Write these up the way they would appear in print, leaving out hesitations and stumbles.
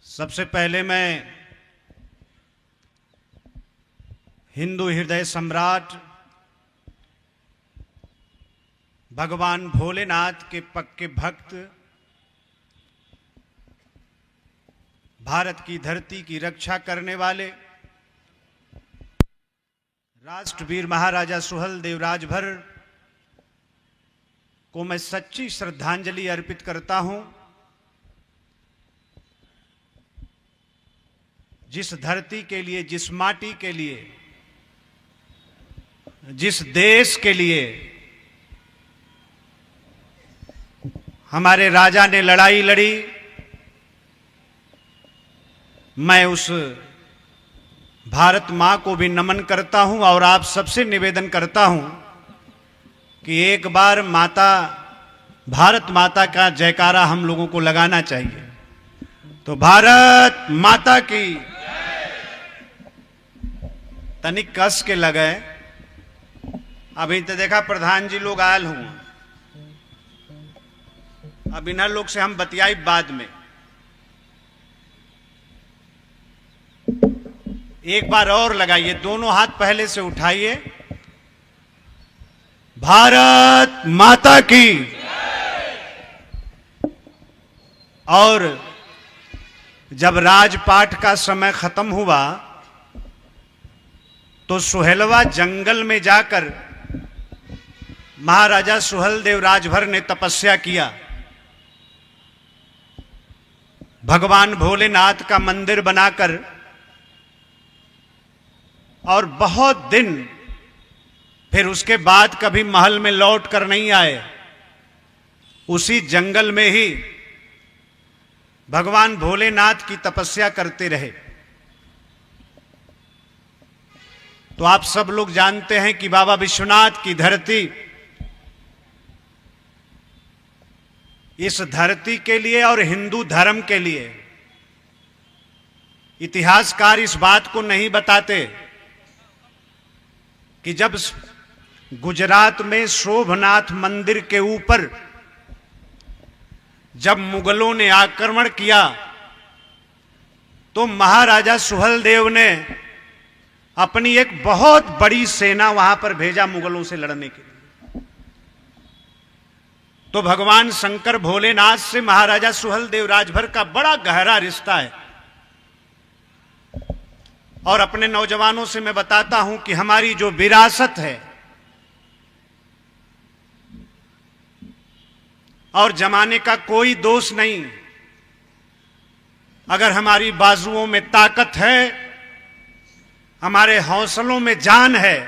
सबसे पहले मैं हिंदू हृदय सम्राट भगवान भोलेनाथ के पक्के भक्त, भारत की धरती की रक्षा करने वाले राष्ट्रवीर महाराजा सुहेलदेव राजभर को मैं सच्ची श्रद्धांजलि अर्पित करता हूं। जिस धरती के लिए, जिस माटी के लिए, जिस देश के लिए हमारे राजा ने लड़ाई लड़ी, मैं उस भारत मां को भी नमन करता हूं और आप सबसे निवेदन करता हूं कि एक बार भारत माता का जयकारा हम लोगों को लगाना चाहिए। तो भारत माता की तनिक कस के लगे। अभी तो देखा प्रधान जी लोग आयल हूं, अब इन्ह लोग से हम बतियाई बाद में। एक बार और लगाइए, दोनों हाथ पहले से उठाइए। भारत माता की। और जब राजपाठ का समय खत्म हुआ तो सुहेलवा जंगल में जाकर महाराजा सुहेलदेव राजभर ने तपस्या किया। भगवान भोलेनाथ का मंदिर बनाकर और बहुत दिन, फिर उसके बाद कभी महल में लौट कर नहीं आए। उसी जंगल में ही भगवान भोलेनाथ की तपस्या करते रहे। तो आप सब लोग जानते हैं कि बाबा विश्वनाथ की धरती, इस धरती के लिए और हिंदू धर्म के लिए इतिहासकार इस बात को नहीं बताते कि जब गुजरात में शोभनाथ मंदिर के ऊपर जब मुगलों ने आक्रमण किया तो महाराजा सुहेलदेव ने अपनी एक बहुत बड़ी सेना वहां पर भेजा मुगलों से लड़ने के लिए। तो भगवान शंकर भोलेनाथ से महाराजा सुहेलदेव राजभर का बड़ा गहरा रिश्ता है। और अपने नौजवानों से मैं बताता हूं कि हमारी जो विरासत है और जमाने का कोई दोष नहीं, अगर हमारी बाजुओं में ताकत है, हमारे हौसलों में जान है,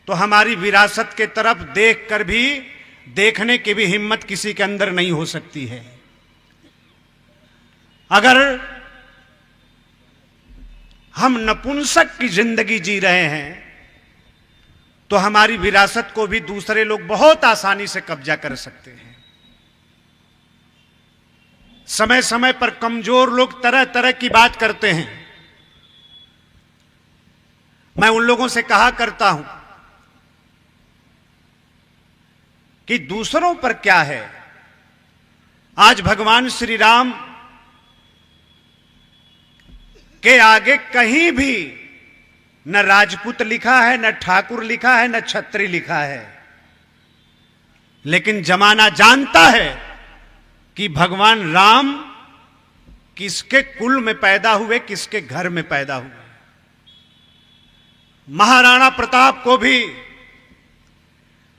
तो हमारी विरासत के तरफ देखकर भी, देखने की भी हिम्मत किसी के अंदर नहीं हो सकती है। अगर हम नपुंसक की जिंदगी जी रहे हैं तो हमारी विरासत को भी दूसरे लोग बहुत आसानी से कब्जा कर सकते हैं। समय समय पर कमजोर लोग तरह तरह की बात करते हैं। मैं उन लोगों से कहा करता हूं कि दूसरों पर क्या है। आज भगवान श्री राम के आगे कहीं भी न राजपूत लिखा है, न ठाकुर लिखा है, न छत्री लिखा है, लेकिन जमाना जानता है कि भगवान राम किसके कुल में पैदा हुए, किसके घर में पैदा हुए। महाराणा प्रताप को भी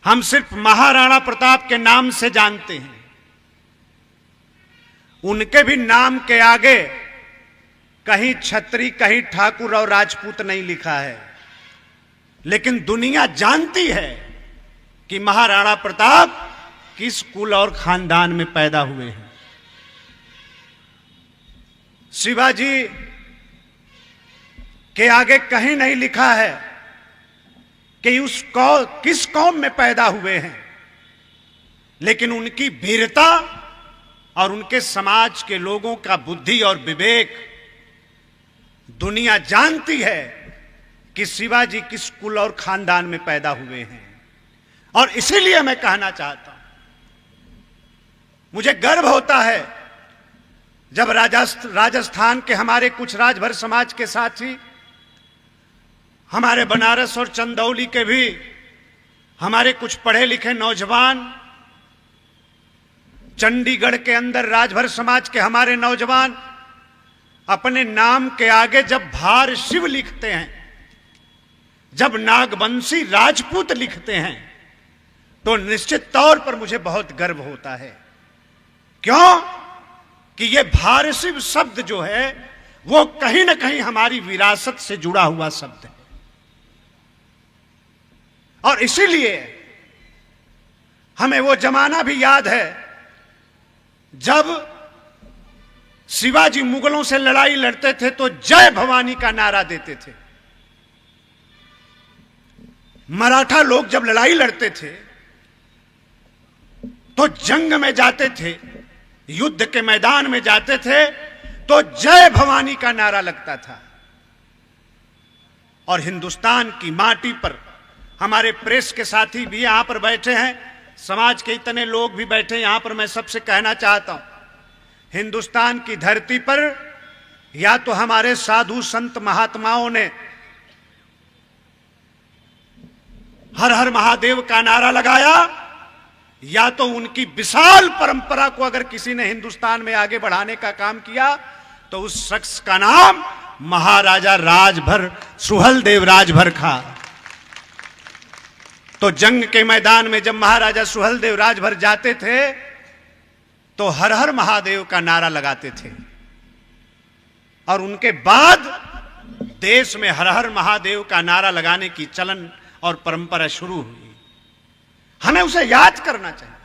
हम सिर्फ महाराणा प्रताप के नाम से जानते हैं। उनके भी नाम के आगे कहीं छत्री, कहीं ठाकुर और राजपूत नहीं लिखा है, लेकिन दुनिया जानती है कि महाराणा प्रताप किस कुल और खानदान में पैदा हुए हैं। शिवाजी के आगे कहीं नहीं लिखा है कि किस कौम में पैदा हुए हैं, लेकिन उनकी वीरता और उनके समाज के लोगों का बुद्धि और विवेक दुनिया जानती है कि शिवाजी किस कुल और खानदान में पैदा हुए हैं। और इसीलिए मैं कहना चाहता हूं, मुझे गर्व होता है जब राजस्थान के हमारे कुछ राजभर समाज के साथी, हमारे बनारस और चंदौली के भी हमारे कुछ पढ़े लिखे नौजवान, चंडीगढ़ के अंदर राजभर समाज के हमारे नौजवान अपने नाम के आगे जब भार शिव लिखते हैं, जब नागवंशी राजपूत लिखते हैं, तो निश्चित तौर पर मुझे बहुत गर्व होता है। क्यों कि ये भार शिव शब्द जो है वो कहीं ना कहीं हमारी विरासत से जुड़ा हुआ शब्द है। और इसीलिए हमें वो जमाना भी याद है जब शिवाजी मुगलों से लड़ाई लड़ते थे तो जय भवानी का नारा देते थे। मराठा लोग जब लड़ाई लड़ते थे तो जंग में जाते थे, युद्ध के मैदान में जाते थे तो जय भवानी का नारा लगता था। और हिंदुस्तान की माटी पर हमारे प्रेस के साथी भी यहां पर बैठे हैं, समाज के इतने लोग भी बैठे हैं यहां पर, मैं सबसे कहना चाहता हूं, हिंदुस्तान की धरती पर या तो हमारे साधु संत महात्माओं ने हर हर महादेव का नारा लगाया, या तो उनकी विशाल परंपरा को अगर किसी ने हिंदुस्तान में आगे बढ़ाने का काम किया तो उस शख्स का नाम महाराजा राजभर सुहेलदेव राजभर था। तो जंग के मैदान में जब महाराजा सुहेलदेव राजभर जाते थे तो हर हर महादेव का नारा लगाते थे, और उनके बाद देश में हर हर महादेव का नारा लगाने की चलन और परंपरा शुरू हुई। हमें उसे याद करना चाहिए,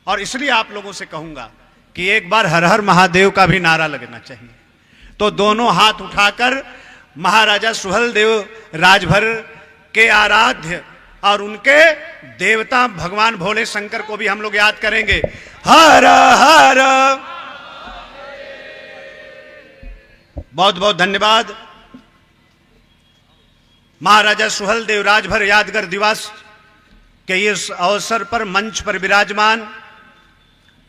और इसलिए आप लोगों से कहूंगा कि एक बार हर हर महादेव का भी नारा लगना चाहिए। तो दोनों हाथ उठाकर महाराजा सुहेलदेव राजभर के आराध्य और उनके देवता भगवान भोले शंकर को भी हम लोग याद करेंगे। हर हर। बहुत बहुत धन्यवाद। महाराजा सुहेलदेव राजभर यादगार दिवस के इस अवसर पर मंच पर विराजमान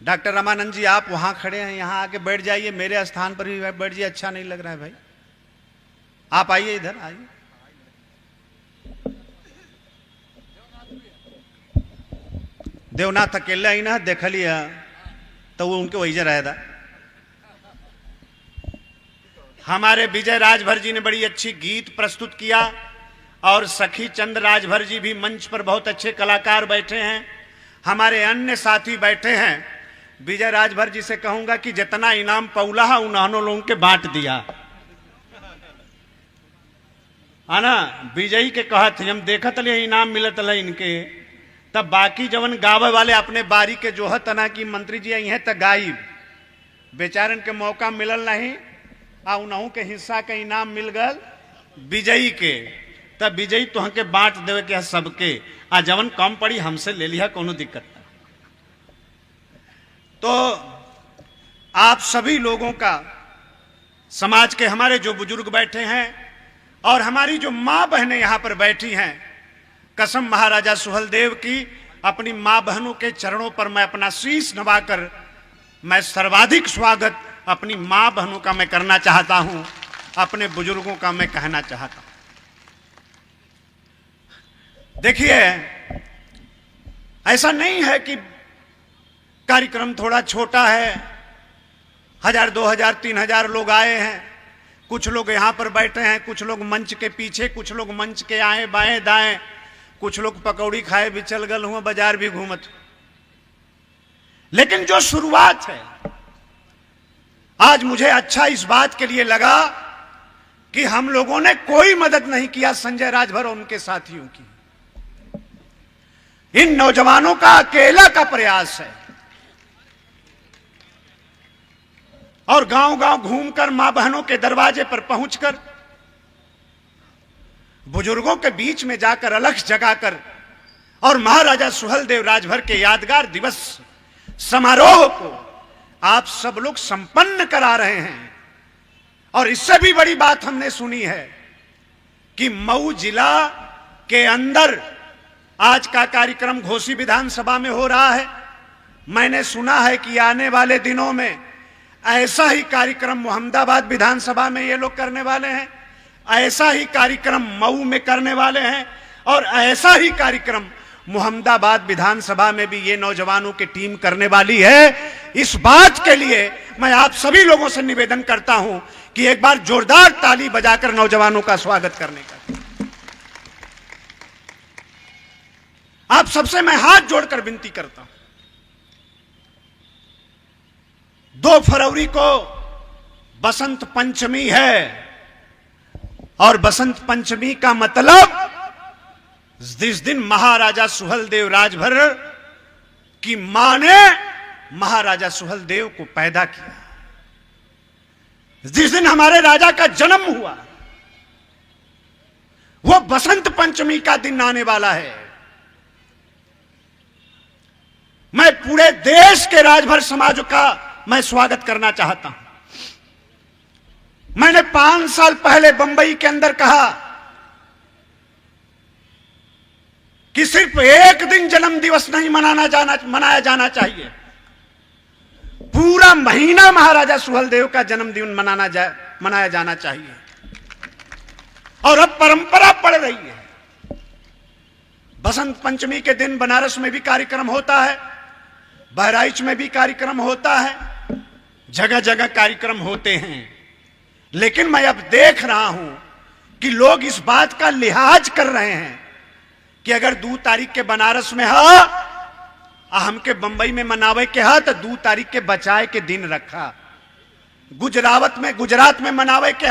डॉक्टर रामानंद जी, आप वहां खड़े हैं, यहां आके बैठ जाइए, मेरे स्थान पर भी बैठ जाइए, अच्छा नहीं लग रहा है भाई। आप आइए, इधर आइए। देवनाथ अकेला ही ना देख लिया तो वो उनके वही रहा था। हमारे विजय राजभर जी ने बड़ी अच्छी गीत प्रस्तुत किया, और सखी चंद राजभर जी भी मंच पर बहुत अच्छे कलाकार बैठे हैं। हमारे अन्य साथी बैठे हैं। विजय राजभर जी से कहूंगा कि जितना इनाम पौला है उन्होंने लोगों के बांट दिया है ना। विजयी के कहत हम देखत ले इनाम मिलत ले इनके, तब बाकी जवन गावे वाले अपने बारी के जोहत ना कि मंत्री जी आई हैं तो गायब, बेचारन के मौका मिलल नहीं, आ उन्हों के हिस्सा के इनाम मिल गल विजयी के, तब विजयी तुह के बांट देवे के सबके, आ जवन कम पड़ी हमसे ले लिया, कोनो दिक्कत नहीं। तो आप सभी लोगों का, समाज के हमारे जो बुजुर्ग बैठे हैं और हमारी जो मां बहनें यहां पर बैठी हैं, कसम महाराजा सुहेलदेव की, अपनी मां बहनों के चरणों पर मैं अपना शीश नवाकर मैं सर्वाधिक स्वागत अपनी मां बहनों का मैं करना चाहता हूं, अपने बुजुर्गों का मैं कहना चाहता हूं। देखिए, ऐसा नहीं है कि कार्यक्रम थोड़ा छोटा है, 1000 2000 3000 लोग आए हैं, कुछ लोग यहां पर बैठे हैं, कुछ लोग मंच के पीछे, कुछ लोग मंच के आए बाएं दाएं, कुछ लोग पकौड़ी खाए भी चल गल हुआ, बाजार भी घूमत। लेकिन जो शुरुआत है, आज मुझे अच्छा इस बात के लिए लगा कि हम लोगों ने कोई मदद नहीं किया संजय राजभर और उनके साथियों की। इन नौजवानों का अकेला का प्रयास है, और गांव गांव घूमकर मां बहनों के दरवाजे पर पहुंचकर, बुजुर्गों के बीच में जाकर अलख जगाकर, और महाराजा सुहेलदेव राजभर के यादगार दिवस समारोह को आप सब लोग संपन्न करा रहे हैं। और इससे भी बड़ी बात हमने सुनी है कि मऊ जिला के अंदर आज का कार्यक्रम घोसी विधानसभा में हो रहा है। मैंने सुना है कि आने वाले दिनों में ऐसा ही कार्यक्रम मोहम्मदाबाद विधानसभा में ये लोग करने वाले हैं, ऐसा ही कार्यक्रम मऊ में करने वाले हैं, और ऐसा ही कार्यक्रम मोहम्मदाबाद विधानसभा में भी ये नौजवानों की टीम करने वाली है। इस बात के लिए मैं आप सभी लोगों से निवेदन करता हूं कि एक बार जोरदार ताली बजाकर नौजवानों का स्वागत करने का। आप सबसे मैं हाथ जोड़कर विनती करता हूं, 2 फरवरी को बसंत पंचमी है, और बसंत पंचमी का मतलब जिस दिन महाराजा सुहेलदेव राजभर की मां ने महाराजा सुहेलदेव को पैदा किया, जिस दिन हमारे राजा का जन्म हुआ, वो बसंत पंचमी का दिन आने वाला है। मैं पूरे देश के राजभर समाज का मैं स्वागत करना चाहता हूं। मैंने 5 साल पहले बंबई के अंदर कहा कि सिर्फ एक दिन जन्म दिवस नहीं मनाया जाना चाहिए, पूरा महीना महाराजा सुहेलदेव का जन्मदिन मनाया जाना चाहिए। और अब परंपरा पड़ रही है, बसंत पंचमी के दिन बनारस में भी कार्यक्रम होता है, बहराइच में भी कार्यक्रम होता है, जगह जगह कार्यक्रम होते हैं। लेकिन मैं अब देख रहा हूं कि लोग इस बात का लिहाज कर रहे हैं कि अगर 2 तारीख के बनारस में हमके बंबई में मनावे के तो 2 तारीख के बचाए के दिन रखा, गुजरात में मनावे के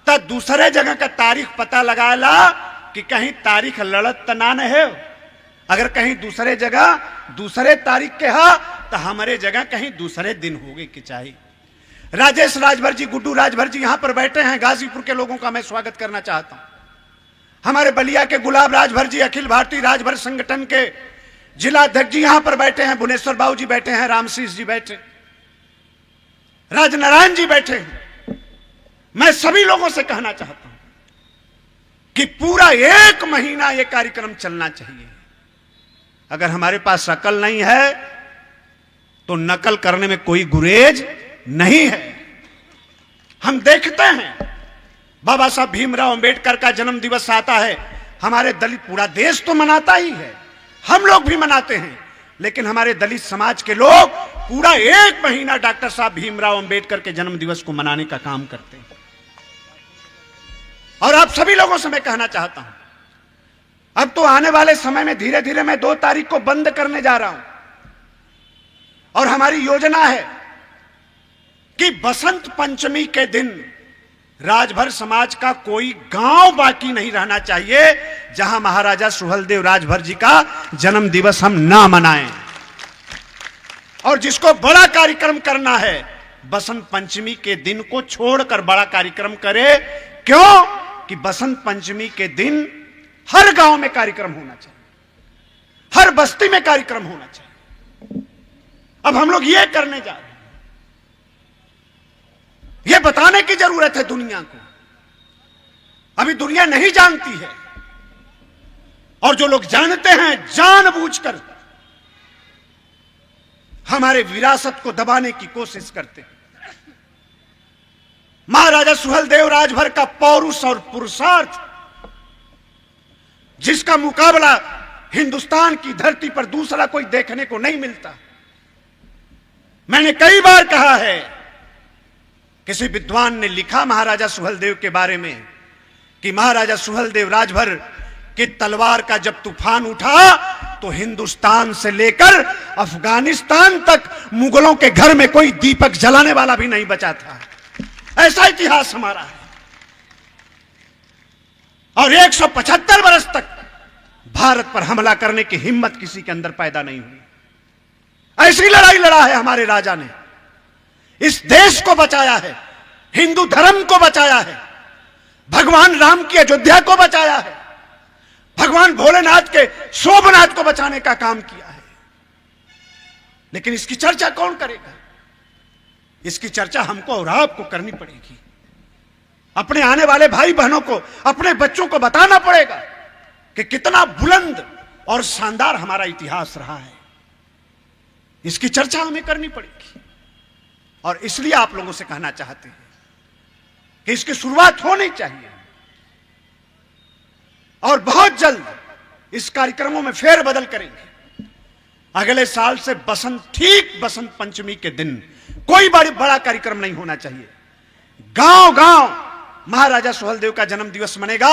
तो दूसरे जगह का तारीख पता लगाला कि कहीं तारीख लड़त तो ना है। अगर कहीं दूसरे जगह दूसरे तारीख के तो हमारे जगह कहीं दूसरे दिन होगे कि चाहिए। राजेश राजभर जी, गुड्डू राजभर जी यहां पर बैठे हैं, गाजीपुर के लोगों का मैं स्वागत करना चाहता हूं। हमारे बलिया के गुलाब राजभर जी, अखिल भारतीय राजभर संगठन के जिला अध्यक्ष जी यहां पर बैठे हैं, भुवनेश्वर बाबू जी बैठे हैं, रामशीष जी बैठे, राजनारायण जी बैठे हैं। मैं सभी लोगों से कहना चाहता हूं कि पूरा 1 महीना यह कार्यक्रम चलना चाहिए। अगर हमारे पास अकल नहीं है तो नकल करने में कोई गुरेज नहीं है। हम देखते हैं बाबा साहब भीमराव अंबेडकर का जन्म दिवस आता है, हमारे दलित, पूरा देश तो मनाता ही है, हम लोग भी मनाते हैं, लेकिन हमारे दलित समाज के लोग पूरा 1 महीना डॉक्टर साहब भीमराव अंबेडकर के जन्म दिवस को मनाने का काम करते हैं। और आप सभी लोगों से मैं कहना चाहता हूं, अब तो आने वाले समय में धीरे धीरे मैं 2 तारीख को बंद करने जा रहा हूं, और हमारी योजना है कि बसंत पंचमी के दिन राजभर समाज का कोई गांव बाकी नहीं रहना चाहिए जहां महाराजा सुहेलदेव राजभर जी का जन्म दिवस हम ना मनाएं। और जिसको बड़ा कार्यक्रम करना है, बसंत पंचमी के दिन को छोड़कर बड़ा कार्यक्रम करे। क्यों? कि बसंत पंचमी के दिन हर गांव में कार्यक्रम होना चाहिए, हर बस्ती में कार्यक्रम होना चाहिए। अब हम लोग ये करने जा रहे हैं, ये बताने की जरूरत है दुनिया को, अभी दुनिया नहीं जानती है, और जो लोग जानते हैं जानबूझकर हमारे विरासत को दबाने की कोशिश करते हैं। महाराजा सुहेलदेव राजभर का पौरुष और पुरुषार्थ, जिसका मुकाबला हिंदुस्तान की धरती पर दूसरा कोई देखने को नहीं मिलता। मैंने कई बार कहा है, किसी विद्वान ने लिखा महाराजा सुहेलदेव के बारे में कि महाराजा सुहेलदेव राजभर की तलवार का जब तूफान उठा तो हिंदुस्तान से लेकर अफगानिस्तान तक मुगलों के घर में कोई दीपक जलाने वाला भी नहीं बचा था। ऐसा इतिहास हमारा है। और 175 वर्ष तक भारत पर हमला करने की हिम्मत किसी के अंदर पैदा नहीं हुई। ऐसी लड़ाई लड़ा है हमारे राजा ने, इस देश को बचाया है, हिंदू धर्म को बचाया है, भगवान राम की अयोध्या को बचाया है, भगवान भोलेनाथ के शोभनाथ को बचाने का काम किया है। लेकिन इसकी चर्चा कौन करेगा? इसकी चर्चा हमको और आपको करनी पड़ेगी। अपने आने वाले भाई बहनों को, अपने बच्चों को बताना पड़ेगा कि कितना बुलंद और शानदार हमारा इतिहास रहा है। इसकी चर्चा हमें करनी पड़ेगी। और इसलिए आप लोगों से कहना चाहते हैं कि इसकी शुरुआत होनी चाहिए और बहुत जल्द इस कार्यक्रमों में फेरबदल करेंगे। अगले साल से ठीक बसंत पंचमी के दिन कोई बड़ा कार्यक्रम नहीं होना चाहिए। गांव गांव महाराजा सुहेलदेव का जन्म दिवस मनेगा।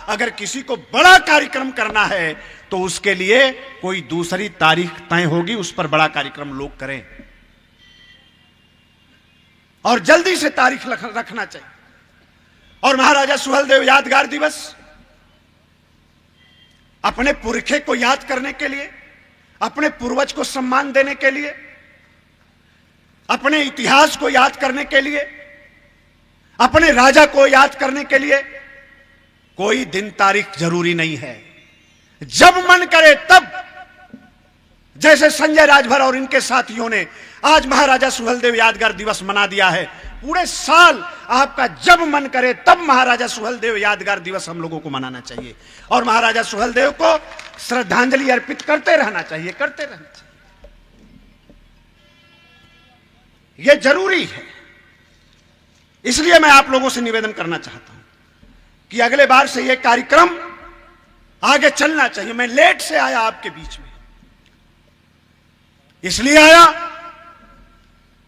अगर किसी को बड़ा कार्यक्रम करना है तो उसके लिए कोई दूसरी तारीख तय होगी, उस पर बड़ा कार्यक्रम लोग करें और जल्दी से तारीख रखना चाहिए। और महाराजा सुहेलदेव यादगार दिवस अपने पुरखे को याद करने के लिए, अपने पूर्वज को सम्मान देने के लिए, अपने इतिहास को याद करने के लिए, अपने राजा को याद करने के लिए कोई दिन तारीख जरूरी नहीं है। जब मन करे तब, जैसे संजय राजभर और इनके साथियों ने आज महाराजा सुहेलदेव यादगार दिवस मना दिया है, पूरे साल आपका जब मन करे तब महाराजा सुहेलदेव यादगार दिवस हम लोगों को मनाना चाहिए और महाराजा सुहेलदेव को श्रद्धांजलि अर्पित करते रहना चाहिए, करते रहना चाहिए। यह जरूरी है। इसलिए मैं आप लोगों से निवेदन करना चाहता हूं कि अगले बार से यह कार्यक्रम आगे चलना चाहिए। मैं लेट से आया आपके बीच में, इसलिए आया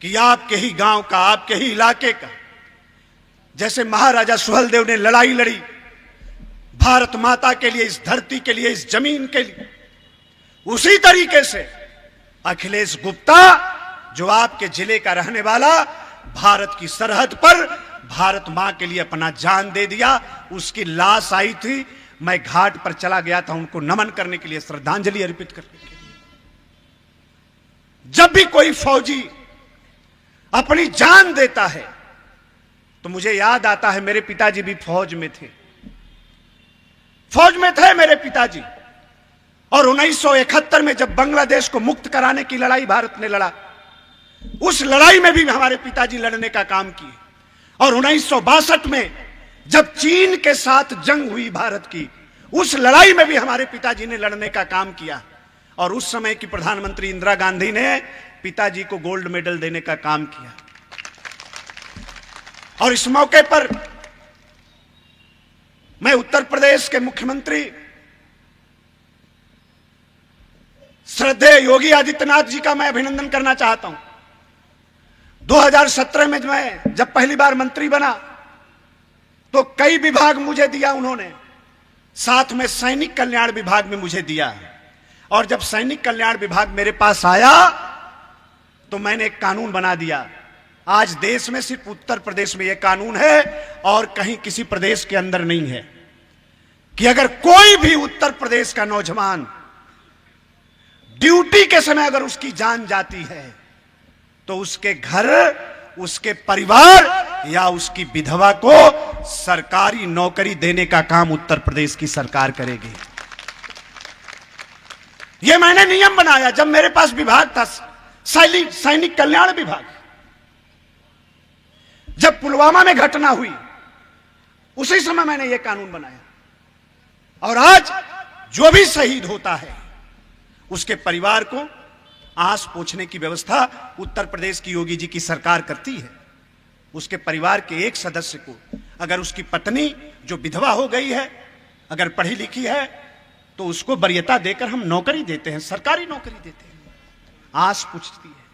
कि आपके ही गांव का, आपके ही इलाके का, जैसे महाराजा सुहेलदेव ने लड़ाई लड़ी भारत माता के लिए, इस धरती के लिए, इस जमीन के लिए, उसी तरीके से अखिलेश गुप्ता जो आपके जिले का रहने वाला, भारत की सरहद पर भारत मां के लिए अपना जान दे दिया। उसकी लाश आई थी, मैं घाट पर चला गया था उनको नमन करने के लिए, श्रद्धांजलि अर्पित करने के लिए। जब भी कोई फौजी अपनी जान देता है तो मुझे याद आता है, मेरे पिताजी भी फौज में थे, मेरे पिताजी। और 1971 में जब बांग्लादेश को मुक्त कराने की लड़ाई भारत ने लड़ा, उस लड़ाई में भी हमारे पिताजी लड़ने का काम किए। और 1962 में जब चीन के साथ जंग हुई भारत की, उस लड़ाई में भी हमारे पिताजी ने लड़ने का काम किया। और उस समय की प्रधानमंत्री इंदिरा गांधी ने पिताजी को गोल्ड मेडल देने का काम किया। और इस मौके पर मैं उत्तर प्रदेश के मुख्यमंत्री श्रद्धेय योगी आदित्यनाथ जी का मैं अभिनंदन करना चाहता हूं। 2017 में मैं जब पहली बार मंत्री बना तो कई विभाग मुझे दिया उन्होंने, साथ में सैनिक कल्याण विभाग में मुझे दिया। और जब सैनिक कल्याण विभाग मेरे पास आया तो मैंने एक कानून बना दिया। आज देश में सिर्फ उत्तर प्रदेश में यह कानून है और कहीं किसी प्रदेश के अंदर नहीं है कि अगर कोई भी उत्तर प्रदेश का नौजवान ड्यूटी के समय अगर उसकी जान जाती है तो उसके घर, उसके परिवार या उसकी विधवा को सरकारी नौकरी देने का काम उत्तर प्रदेश की सरकार करेगी। यह मैंने नियम बनाया जब मेरे पास विभाग था सैनिक कल्याण विभाग। जब पुलवामा में घटना हुई उसी समय मैंने यह कानून बनाया। और आज जो भी शहीद होता है उसके परिवार को आस पोछने की व्यवस्था उत्तर प्रदेश की योगी जी की सरकार करती है। उसके परिवार के एक सदस्य को, अगर उसकी पत्नी जो विधवा हो गई है अगर पढ़ी लिखी है तो उसको वरीयता देकर हम नौकरी देते हैं, सरकारी नौकरी देते हैं, आस पूछती है।